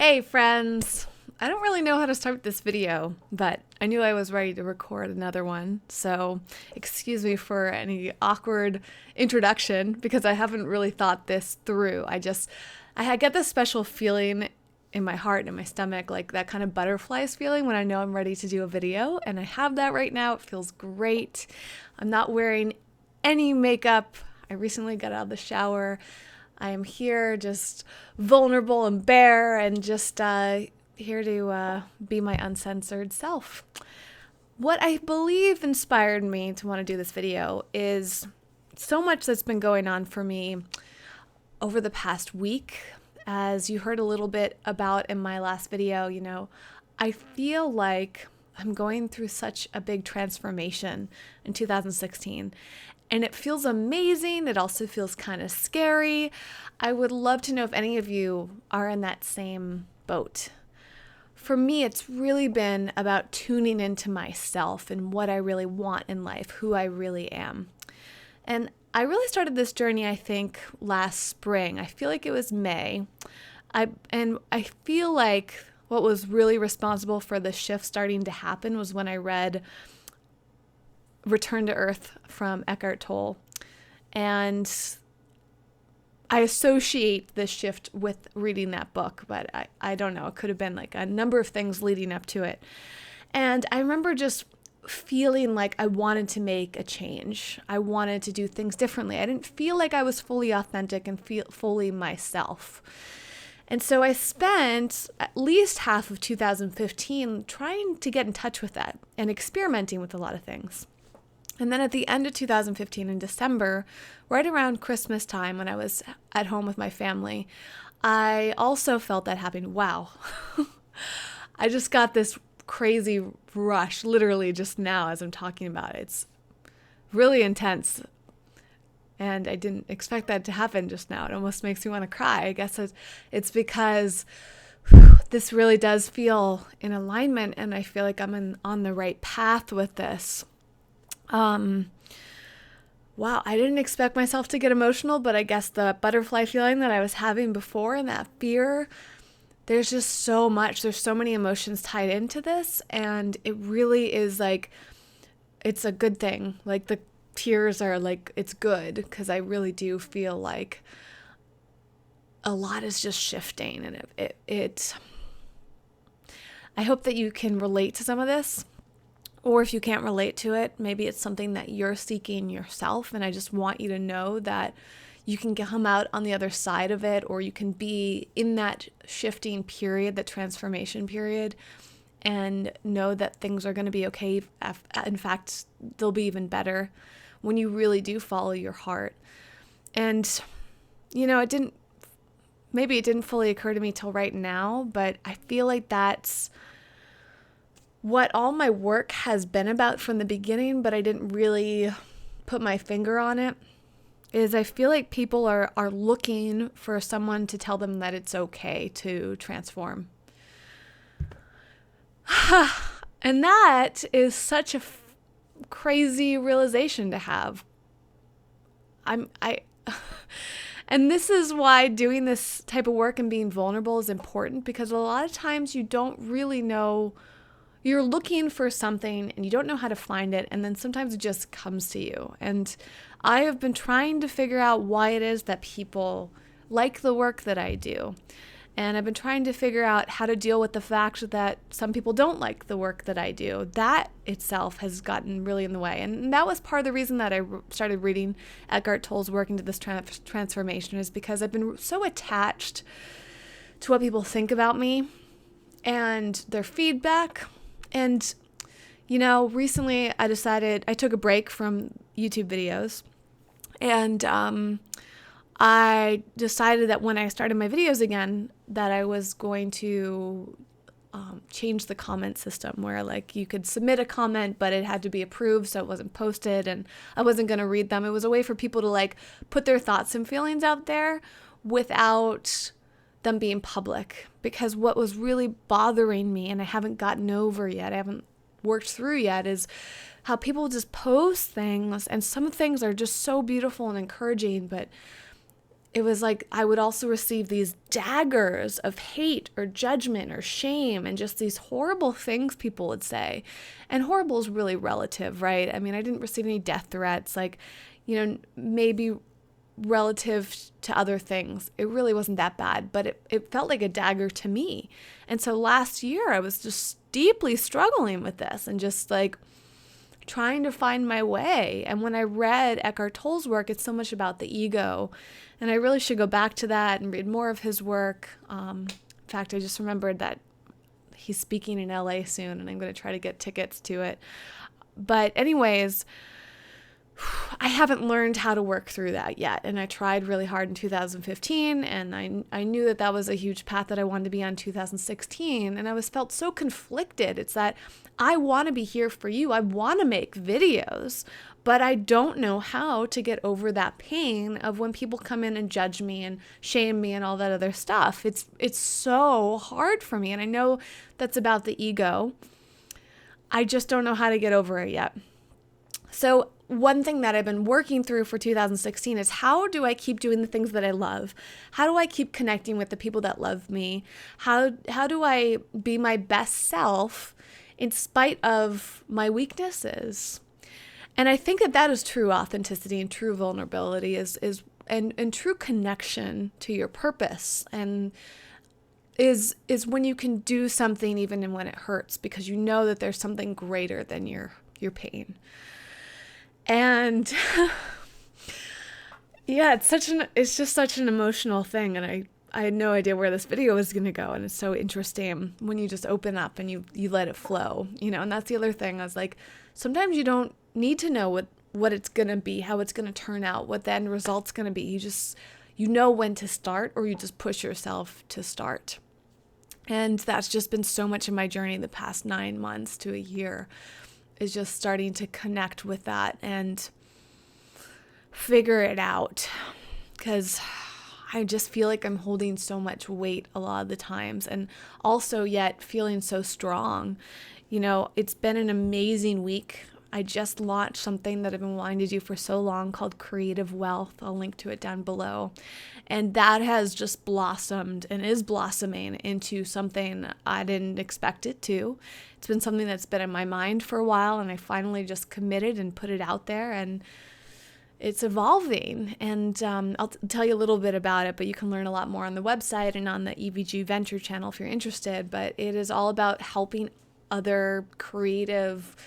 Hey friends! I don't really know how to start this video, but I knew I was ready to record another one, so excuse me for any awkward introduction because I haven't really thought this through. I get this special feeling in my heart and in my stomach, like that kind of butterflies feeling when I know I'm ready to do a video, and I have that right now. It feels great. I'm not wearing any makeup. I recently got out of the shower. I am here just vulnerable and bare and just here to be my uncensored self. What I believe inspired me to want to do this video is so much that's been going on for me over the past week. As you heard a little bit about in my last video, I feel like I'm going through such a big transformation in 2016. And it feels amazing. It also feels kind of scary. I would love to know if any of you are in that same boat. For me, it's really been about tuning into myself and what I really want in life, who I really am. And I really started this journey, I think, last spring. I feel like it was May. I feel like what was really responsible for the shift starting to happen was when I read Return to Earth from Eckhart Tolle. And I associate this shift with reading that book, but I don't know. It could have been like a number of things leading up to it. And I remember just feeling like I wanted to make a change. I wanted to do things differently. I didn't feel like I was fully authentic and fully myself. And so I spent at least half of 2015 trying to get in touch with that and experimenting with a lot of things. And then at the end of 2015 in December, right around Christmas time when I was at home with my family, I also felt that happening. Wow. I just got this crazy rush literally just now as I'm talking about it. It's really intense. And I didn't expect that to happen just now. It almost makes me want to cry. I guess it's because this really does feel in alignment, and I feel like I'm on the right path with this. Wow, I didn't expect myself to get emotional, but I guess the butterfly feeling that I was having before and that fear, there's just so much. There's so many emotions tied into this, and it really is like, it's a good thing. Like the tears are like, it's good because I really do feel like a lot is just shifting, and I hope that you can relate to some of this. Or if you can't relate to it, maybe it's something that you're seeking yourself. And I just want you to know that you can come out on the other side of it, or you can be in that shifting period, that transformation period, and know that things are going to be okay. In fact, they'll be even better when you really do follow your heart. And, maybe it didn't fully occur to me till right now, but I feel like that's what all my work has been about from the beginning, but I didn't really put my finger on it, is I feel like people are looking for someone to tell them that it's okay to transform. And that is such a crazy realization to have. And this is why doing this type of work and being vulnerable is important, because a lot of times you don't really know. You're looking for something and you don't know how to find it, and then sometimes it just comes to you. And I have been trying to figure out why it is that people like the work that I do. And I've been trying to figure out how to deal with the fact that some people don't like the work that I do. That itself has gotten really in the way. And that was part of the reason that I started reading Eckhart Tolle's work into this transformation, is because I've been so attached to what people think about me and their feedback. And, recently I decided I took a break from YouTube videos, and I decided that when I started my videos again, that I was going to change the comment system where like you could submit a comment, but it had to be approved, so it wasn't posted, and I wasn't going to read them. It was a way for people to like put their thoughts and feelings out there without them being public, because what was really bothering me, and I haven't gotten over yet, I haven't worked through yet, is how people just post things, and some things are just so beautiful and encouraging, but it was like I would also receive these daggers of hate or judgment or shame and just these horrible things people would say. And horrible is really relative, right? I mean, I didn't receive any death threats, like, maybe relative to other things. It really wasn't that bad, but it felt like a dagger to me. And so last year I was just deeply struggling with this and just like trying to find my way. And when I read Eckhart Tolle's work, it's so much about the ego. And I really should go back to that and read more of his work. In fact, I just remembered that he's speaking in LA soon, and I'm going to try to get tickets to it. But anyways, I haven't learned how to work through that yet. And I tried really hard in 2015, and I knew that that was a huge path that I wanted to be on 2016. And I felt so conflicted. It's that I want to be here for you. I want to make videos, but I don't know how to get over that pain of when people come in and judge me and shame me and all that other stuff. It's so hard for me. And I know that's about the ego. I just don't know how to get over it yet. So one thing that I've been working through for 2016 is how do I keep doing the things that I love? How do I keep connecting with the people that love me? How do I be my best self in spite of my weaknesses? And I think that is true authenticity and true vulnerability and true connection to your purpose, and is when you can do something even when it hurts, because you know that there's something greater than your pain. And yeah, it's just such an emotional thing. And I had no idea where this video was going to go. And it's so interesting when you just open up and you let it flow, and that's the other thing. I was like, sometimes you don't need to know what it's going to be, how it's going to turn out, what the end result's going to be. You know when to start, or you just push yourself to start. And that's just been so much of my journey the past 9 months to a year, is just starting to connect with that and figure it out, because I just feel like I'm holding so much weight a lot of the times, and also yet feeling so strong. It's been an amazing week. I just launched something that I've been wanting to do for so long called Creative Wealth. I'll link to it down below. And that has just blossomed and is blossoming into something I didn't expect it to. It's been something that's been in my mind for a while, and I finally just committed and put it out there, and it's evolving. And I'll tell you a little bit about it, but you can learn a lot more on the website and on the EVG Venture channel if you're interested. But it is all about helping other creative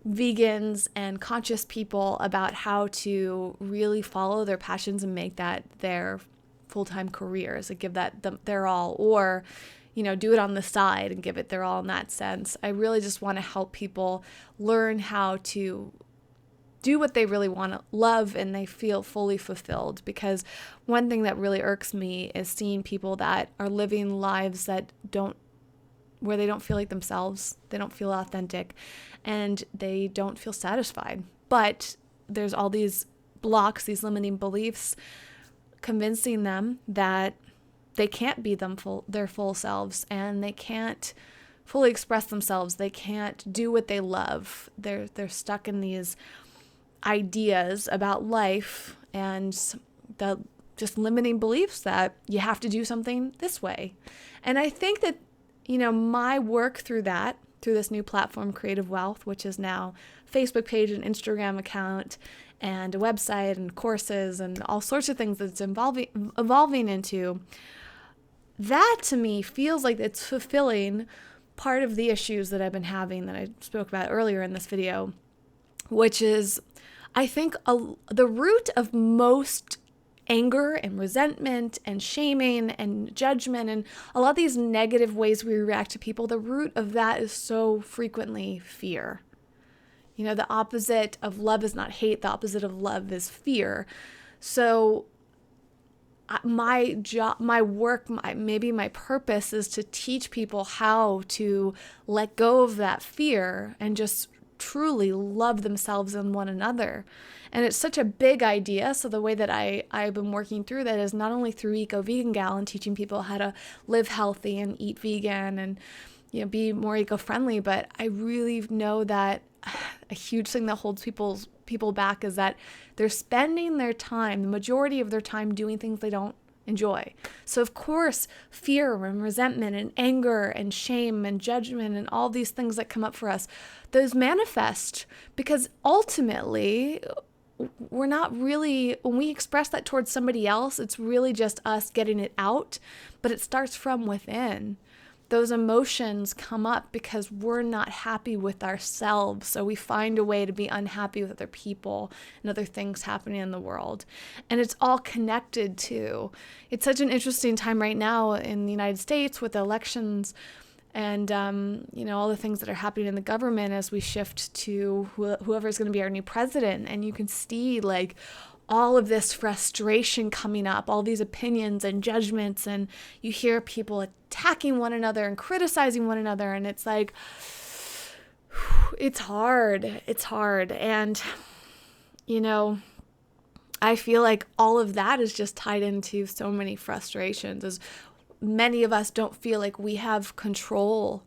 vegans and conscious people about how to really follow their passions and make that their full-time careers, and give that their all, or do it on the side and give it their all in that sense. I really just want to help people learn how to do what they really want to love and they feel fully fulfilled, because one thing that really irks me is seeing people that are living lives where they don't feel like themselves, they don't feel authentic, and they don't feel satisfied. But there's all these blocks, these limiting beliefs, convincing them that they can't be their full selves, and they can't fully express themselves. They can't do what they love. They're stuck in these ideas about life and the just limiting beliefs that you have to do something this way. And I think that my work through this new platform, Creative Wealth, which is now a Facebook page and Instagram account and a website and courses and all sorts of things that's evolving into, that to me feels like it's fulfilling part of the issues that I've been having that I spoke about earlier in this video, which is, I think, the root of most anger and resentment and shaming and judgment and a lot of these negative ways we react to people. The root of that is so frequently fear. The opposite of love is not hate. The opposite of love is fear. So my job, my work, maybe my purpose is to teach people how to let go of that fear and just truly love themselves and one another. And it's such a big idea. So the way that I've been working through that is not only through Eco Vegan Gal and teaching people how to live healthy and eat vegan and be more eco-friendly, but I really know that a huge thing that holds people people back is that they're spending their time, the majority of their time, doing things they don't enjoy. So of course, fear and resentment and anger and shame and judgment and all these things that come up for us, those manifest because ultimately we're not really, when we express that towards somebody else, it's really just us getting it out, but it starts from within. Those emotions come up because we're not happy with ourselves. So we find a way to be unhappy with other people and other things happening in the world. And it's all connected to, it's such an interesting time right now in the United States with the elections and, all the things that are happening in the government as we shift to whoever's going to be our new president. And you can see like all of this frustration coming up, all these opinions and judgments, and you hear people attacking one another and criticizing one another. And it's like, it's hard. It's hard. And, I feel like all of that is just tied into so many frustrations, as many of us don't feel like we have control.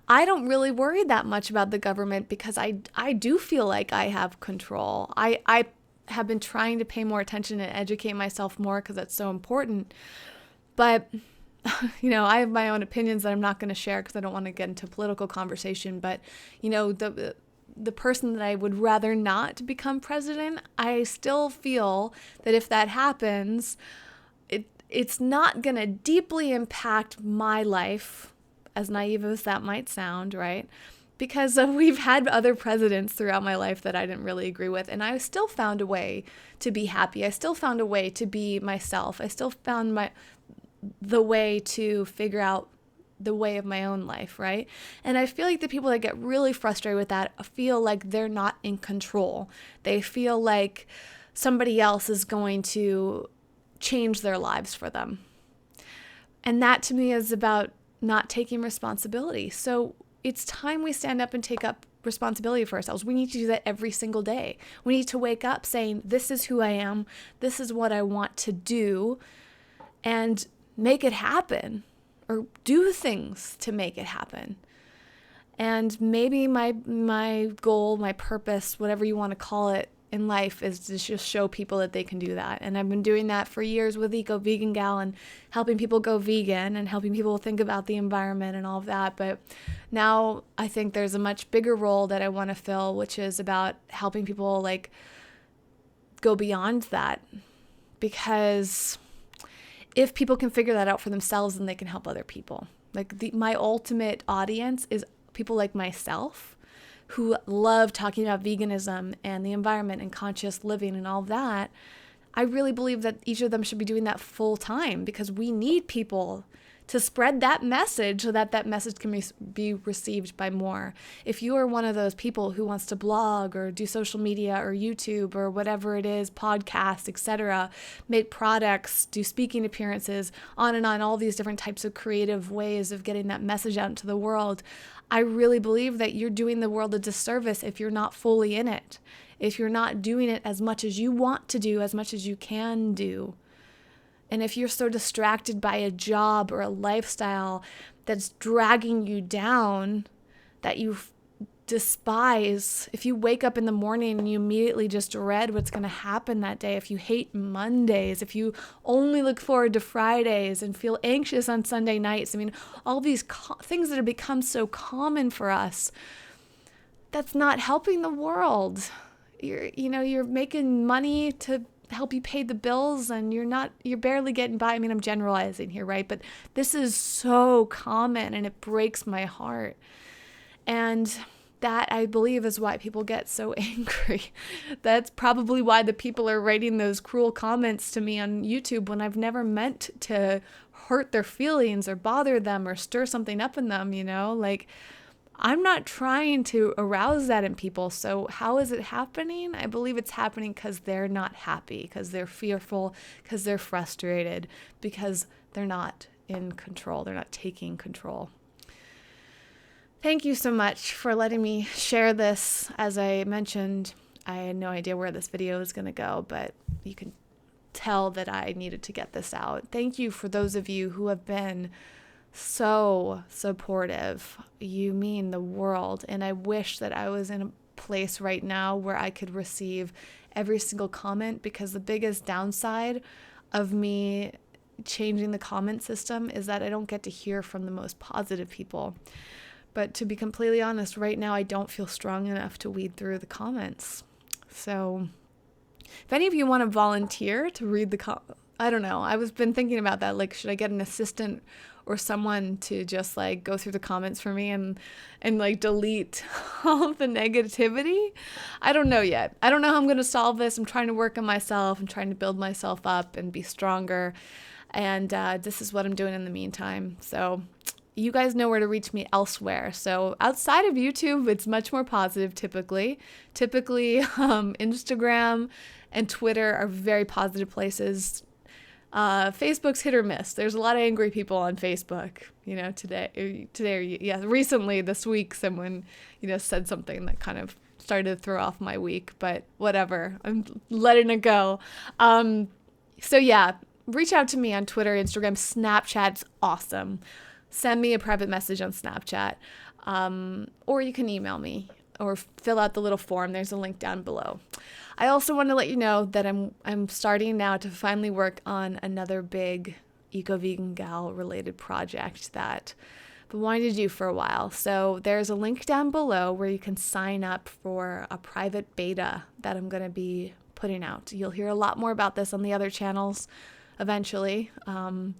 I don't really worry that much about the government because I do feel like I have control. I have been trying to pay more attention and educate myself more because that's so important. But, I have my own opinions that I'm not going to share because I don't want to get into political conversation. But, the person that I would rather not become president, I still feel that if that happens, it's not going to deeply impact my life, as naive as that might sound, right? Because we've had other presidents throughout my life that I didn't really agree with, and I still found a way to be happy. I still found a way to be myself. I still found the way to figure out the way of my own life, right? And I feel like the people that get really frustrated with that feel like they're not in control. They feel like somebody else is going to change their lives for them. And that to me is about not taking responsibility. So it's time we stand up and take up responsibility for ourselves. We need to do that every single day. We need to wake up saying, this is who I am. This is what I want to do, and make it happen, or do things to make it happen. And maybe my goal, my purpose, whatever you want to call it in life, is to just show people that they can do that. And I've been doing that for years with Eco Vegan Gal and helping people go vegan and helping people think about the environment and all of that. But now I think there's a much bigger role that I want to fill, which is about helping people like go beyond that. Because if people can figure that out for themselves, then they can help other people. Like my ultimate audience is people like myself who love talking about veganism and the environment and conscious living and all that. I really believe that each of them should be doing that full time, because we need people to spread that message so that that message can be received by more. If you are one of those people who wants to blog or do social media or YouTube or whatever it is, podcasts, etc., make products, do speaking appearances, on and on, all these different types of creative ways of getting that message out into the world, I really believe that you're doing the world a disservice if you're not fully in it, if you're not doing it as much as you want to do, as much as you can do. And if you're so distracted by a job or a lifestyle that's dragging you down that you despise, if you wake up in the morning and you immediately just dread what's going to happen that day, if you hate Mondays, if you only look forward to Fridays and feel anxious on Sunday nights, I mean, all these things that have become so common for us, that's not helping the world. You're making money to help you pay the bills, and you're barely getting by. I mean, I'm generalizing here, right? But this is so common, and it breaks my heart. And that, I believe, is why people get so angry. That's probably why the people are writing those cruel comments to me on YouTube when I've never meant to hurt their feelings or bother them or stir something up in them, like, I'm not trying to arouse that in people. So how is it happening? I believe it's happening because they're not happy, because they're fearful, because they're frustrated, because they're not in control. They're not taking control. Thank you so much for letting me share this. As I mentioned, I had no idea where this video was going to go, but you can tell that I needed to get this out. Thank you for those of you who have been so supportive. You mean the world. And I wish that I was in a place right now where I could receive every single comment, because the biggest downside of me changing the comment system is that I don't get to hear from the most positive people. But to be completely honest, right now I don't feel strong enough to weed through the comments. So if any of you want to volunteer to read I don't know. Been thinking about that. Like, should I get an assistant or someone to just like go through the comments for me and like delete all of the negativity? I don't know yet. I don't know how I'm going to solve this. I'm trying to work on myself. I'm trying to build myself up and be stronger. And this is what I'm doing in the meantime. So you guys know where to reach me elsewhere. So outside of YouTube, it's much more positive typically. Instagram and Twitter are very positive places. Facebook's hit or miss. There's a lot of angry people on Facebook. Recently this week, someone, said something that kind of started to throw off my week, but whatever. I'm letting it go. So yeah, reach out to me on Twitter, Instagram, Snapchat's awesome. Send me a private message on Snapchat, or you can email me or fill out the little form. There's a link down below. I also want to let you know that I'm starting now to finally work on another big Eco-Vegan Gal related project that I've been wanting to do for a while. So there's a link down below where you can sign up for a private beta that I'm going to be putting out. You'll hear a lot more about this on the other channels eventually. I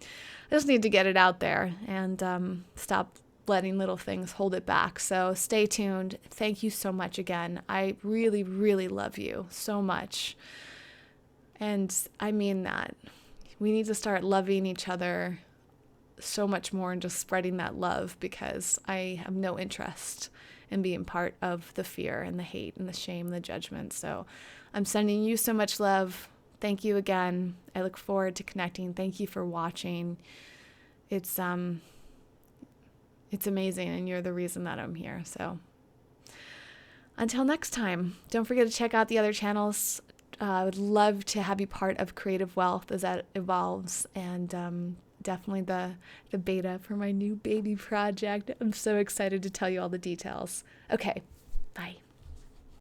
just need to get it out there and stop letting little things hold it back. So stay tuned. Thank you so much again. I really, really love you so much. And I mean that. We need to start loving each other so much more and just spreading that love, because I have no interest in being part of the fear and the hate and the shame, the judgment. So I'm sending you so much love. Thank you again. I look forward to connecting. Thank you for watching. It's amazing, and you're the reason that I'm here. So until next time, don't forget to check out the other channels. I would love to have you part of Creative Wealth as that evolves, and definitely the beta for my new baby project. I'm so excited to tell you all the details. Okay, bye.